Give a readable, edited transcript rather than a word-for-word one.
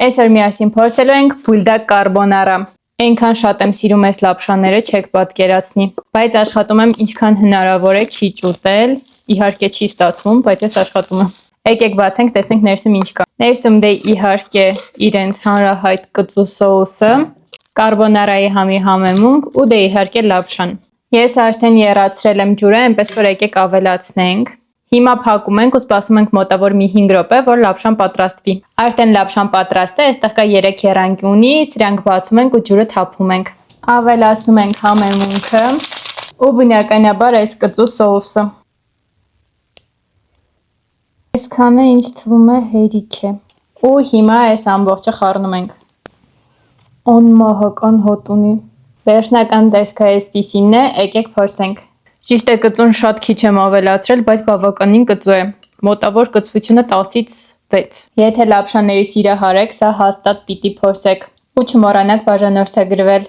Այսօր միասին փորձելու ենք բուլդակ կարբոնարա։ Այնքան շատ եմ սիրում այս լապշաները, չեք պատկերացնի, բայց աշխատում եմ ինչքան հնարավոր է քիչ ուտել, իհարկե չի ստացվում, բայց ես աշխատում եմ։ Եկեք բացենք, տեսնենք ներսում ինչ կա։ Ներսում դե իհարկե իրենց հանրահայտ կծու սոուսը, կարբոնարայի համի համեմունք ու դե իհարկե լապշան։ Ես արդեն եռացրել եմ ջուրը, այնպես որ եկեք ավելացնենք։ Հիմա փակում ենք ու սպասում ենք մոտավոր մի 5 րոպե, որ լապշան պատրաստվի։ Արդեն լապշան պատրաստ է, այստեղ կա 3 եռանկյունի, սրանք բացում ենք ու ջուրը թափում ենք։ Ավելացնում ենք համեմունքը ու բնականաբար այս կծու սոուսը։ Այսքանը ինձ թվում է հերիք է։ Ու հիմա այս ամբողջը խառնում ենք։ Անմահական հոտ ունի։ Վերջնական տեսքը այսպիսինն է, եկեք փորձենք։ Ճիշտ է, կծուն շատ քիչ եմ ավելացրել, բայց բավականին կծու է։ Մոտավոր կծվությունը 10-ից 6։ Եթե լապշաների սիրահար եք, սա հաստատ պիտի փորձեք։ Ու չմոռանաք բաժանորդագրվել։